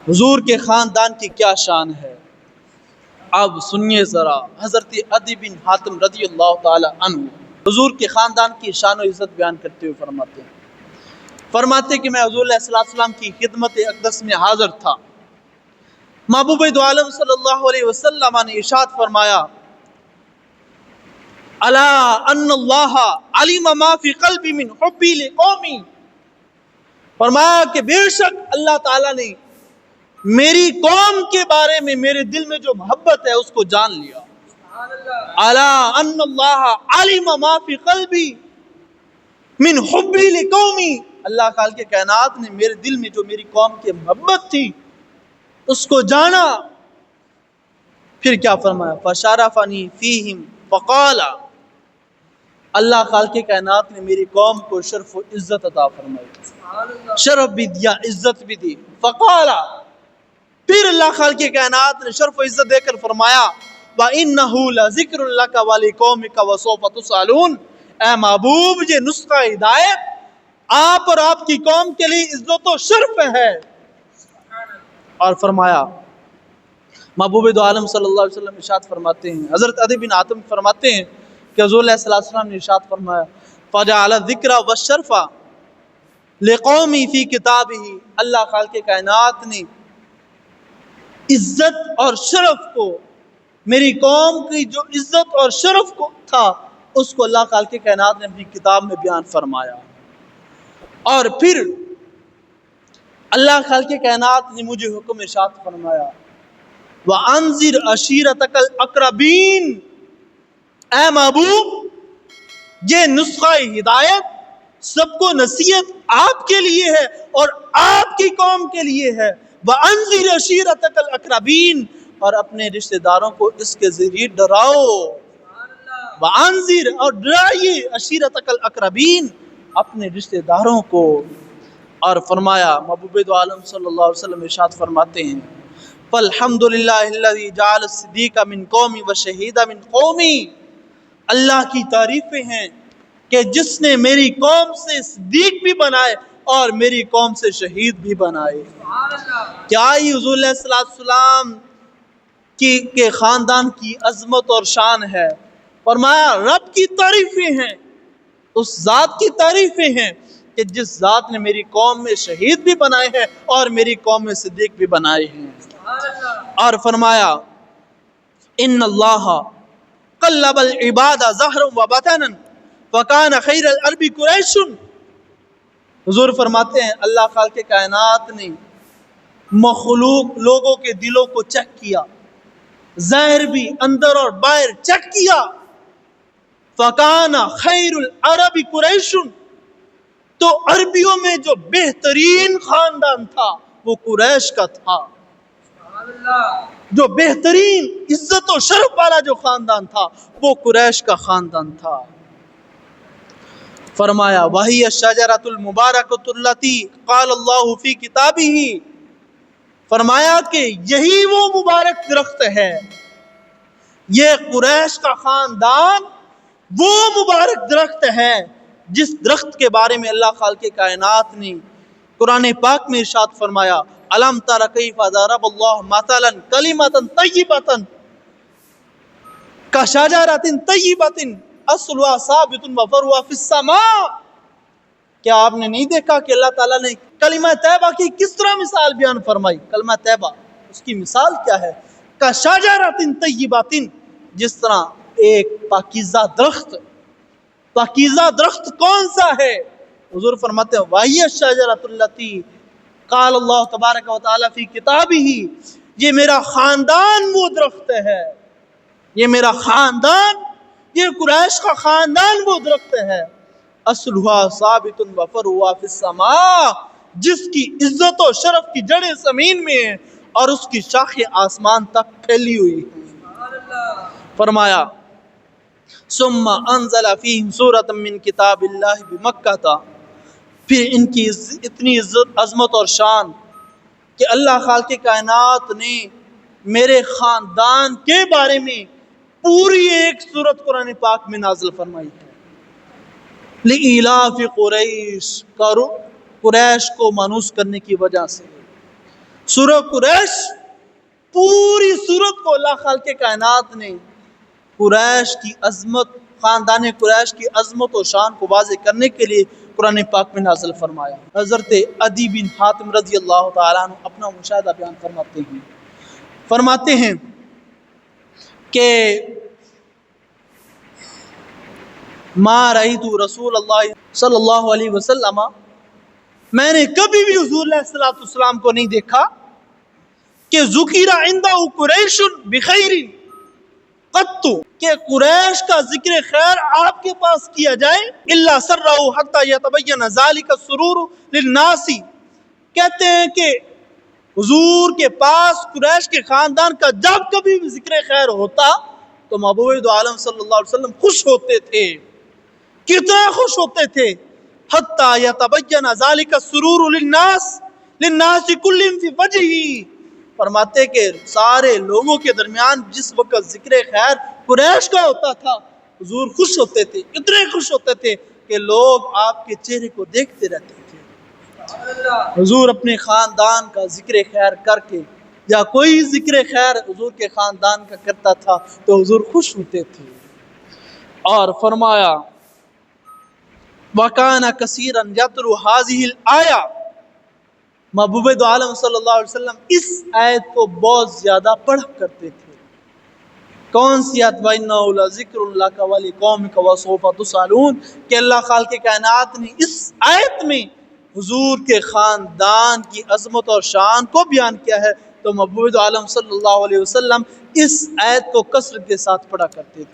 حضور کے خاندان کی کیا شان ہے، اب سنیے ذرا۔ حضرت عدی بن حاتم رضی اللہ تعالی عنہ حضور کے خاندان کی شان و عزت بیان کرتے ہوئے فرماتے کہ میں حضور علیہ السلام کی خدمت اقدس میں حاضر تھا۔ محبوب دو عالم صلی اللہ علیہ وسلم نے ارشاد فرمایا، الا ان اللہ علیم ما فی قلبی من حبی لقومی، فرمایا کہ بے شک اللہ تعالیٰ نے میری قوم کے بارے میں میرے دل میں جو محبت ہے اس کو جان لیا۔ الا ان اللہ علیم ما فی قلبی من حبی لقومی، اللہ خالق کائنات نے میرے دل میں جو میری قوم کی محبت تھی اس کو جانا۔ پھر کیا فرمایا، فشرفنی فیہم فقال، اللہ خالق کائنات نے میری قوم کو شرف و عزت عطا فرمائی، شرف بھی دیا، عزت بھی دی۔ فقال، پھر اللہ خالق کائنات نے شرف و عزت دے کر فرمایا، وَإِنَّهُ لَذِكْرٌ لَكَ وَلِقَوْمِكَ وَسَوْفَ تُسْأَلُونَ، اے محبوب یہ نسخہ ہدایت آپ اور آپ کی قوم کے لیے عزت و شرف ہے۔ اور فرمایا، محبوب دو عالم صلی اللہ علیہ وسلم ارشاد فرماتے ہیں، حضرت عدی بن حاتم فرماتے ہیں کہ حضور علیہ السلام نے ارشاد فرمایا، فَجَعَلَ الذِّكْرَ وَالشَّرْفَ لِقَوْمِي فِي كِتَابِهِ، اللہ خالق کائنات نے عزت اور شرف کو، میری قوم کی جو عزت اور شرف کو تھا اس کو اللہ خالق کائنات نے اپنی کتاب میں بیان فرمایا۔ اور پھر اللہ خالق کائنات نے مجھے حکم ارشاد فرمایا، وَأَنذِرْ عَشِيرَتَكَ الْأَقْرَبِينَ، اے محبوب یہ نسخہ ہدایت سب کو نصیحت آپ کے لیے ہے اور آپ کی قوم کے لیے ہے۔ وَأَنذِرْ عَشِيرَتَكَ الْأَقْرَبِينَ، اور اپنے رشتہ داروں کو اس کے ذریعے ڈراؤ۔ وَأَنذِرْ، اور ڈرائیے، عَشِيرَتَكَ الْأَقْرَبِينَ، اپنے رشتہ داروں کو۔ اور فرمایا، محبوب دو عالم صلی اللہ علیہ وسلم ارشاد فرماتے ہیں، فَالْحَمْدُ لِلَّهِ الَّذِي جَعَلَ الصِّدِّيقَ مِنْ قَوْمِي وَالشَّهِيدَ مِنْ قَوْمِي، اللہ کی تعریفیں ہیں کہ جس نے میری قوم سے صدیق بھی بنائے اور میری قوم سے شہید بھی بنائے۔ کیا ہی حضور علیہ السلام کے خاندان کی عظمت اور شان ہے۔ فرمایا رب کی تعریفیں ہیں، اس ذات کی تعریفیں ہیں کہ جس ذات نے میری قوم میں شہید بھی بنائے ہیں اور میری قوم میں صدیق بھی بنائے ہیں۔ اور فرمایا، ان اللہ قلب العباد ظہرا و بطنا فکان خیر العرب قریش، حضور فرماتے ہیں اللہ خالق کائنات نے مخلوق لوگوں کے دلوں کو چیک کیا، ظاہر بھی اندر اور باہر چیک کیا، فکان خیر العرب قریش، تو عربیوں میں جو بہترین خاندان تھا وہ قریش کا تھا، جو بہترین عزت و شرف والا جو خاندان تھا وہ قریش کا خاندان تھا۔ فرمایا، وَهِيَ الشَّجَرَةُ الْمُبَارَكَةُ الَّتِي قَالَ اللَّهُ فِي كِتَابِهِ، فرمایا کہ یہی وہ مبارک درخت ہے، یہ قریش کا خاندان وہ مبارک درخت ہے جس درخت کے بارے میں اللہ خالق کائنات نے قرآن پاک میں ارشاد فرمایا، الم تر کیف ضرب اللہ مثلا کلمۃ طیبۃ کشجرۃ طیبۃ اصلها ثابت وفرعها فی السماء، کیا آپ نے نہیں دیکھا کہ اللہ تعالیٰ نے کلمہ طیبہ کی کس طرح مثال بیان فرمائی؟ کلمہ طیبہ اس کی مثال کیا ہے؟ کشجرۃ طیبۃ، جس طرح ایک پاکیزہ درخت۔ پاکیزہ درخت کون سا ہے؟ حضور فرماتے ہیں، وَهِيَ الشَّجَرَةُ الَّتِي قال اللہ تبارک و تعالیٰ فی کتابہ، یہ میرا خاندان وہ درخت ہے، یہ میرا خاندان، یہ قریش کا خاندان وہ درخت ہے، اصلها ثابت وفرعها فی السماء، جس کی عزت و شرف کی جڑیں زمین میں ہیں اور اس کی شاخیں آسمان تک پھیلی ہوئی ہیں۔ فرمایا، ثم انزل فیہم سورۃ من کتاب اللہ بمکہ، پھر ان کی اتنی عظمت اور شان کہ اللہ خالق کائنات نے میرے خاندان کے بارے میں پوری ایک سورت قرآن پاک میں نازل فرمائی ہے۔ لِإِلَافِ قُرَيْشٍ، قریش کو مانوس کرنے کی وجہ سے، سورہ قریش، پوری سورت کو اللہ خالق کائنات نے قریش کی عظمت، خاندان قریش کی عظمت و شان کو واضح کرنے کے لیے قرآن پاک میں نازل فرمایا۔ حضرت عدی بن حاتم رضی اللہ تعالیٰ عنہ اپنا مشاہدہ بیان فرماتے ہیں کہ ما رأیت رسول اللہ صلی اللہ علیہ وسلم، میں نے کبھی بھی حضور علیہ الصلوۃ والسلام کو نہیں دیکھا کہ ذکر عنده قریش بخیر قط، کہ قریش کا ذکر خیر آپ کے پاس کیا جائے، الا سرہ حتی یتبین ذلک السرور للناس، کہتے ہیں کہ حضور کے پاس قریش کے خاندان کا جب کبھی بھی ذکر خیر ہوتا تو محبوب دو عالم صلی اللہ علیہ وسلم خوش ہوتے تھے۔ کتنا خوش ہوتے تھے؟ حتی یتبین ذلک السرور للناس کلہم فی وجہہ، فرماتے کہ سارے لوگوں کے درمیان جس وقت ذکر خیر قریش کا ہوتا تھا حضور خوش ہوتے تھے، اتنے خوش ہوتے تھے کہ لوگ آپ کے چہرے کو دیکھتے رہتے تھے۔ حضور اپنے خاندان کا ذکر خیر کر کے یا کوئی ذکر خیر حضور کے خاندان کا کرتا تھا تو حضور خوش ہوتے تھے۔ اور فرمایا وَكَانَ كَثِيرًا يَتْلُو هَذِهِ الْآيَةَ، محبوب دو عالم صلی اللہ علیہ وسلم اس آیت کو بہت زیادہ پڑھا کرتے تھے۔ کون سی آیت؟ وَإِنَّهُ لَذِكْرٌ لَكَ وَلِقَوْمِكَ وَسَوْفَ تُسْأَلُونَ، کہ اللہ خالق کائنات نے اس آیت میں حضور کے خاندان کی عظمت اور شان کو بیان کیا ہے، تو محبوب دو عالم صلی اللہ علیہ وسلم اس آیت کو کثرت کے ساتھ پڑھا کرتے تھے۔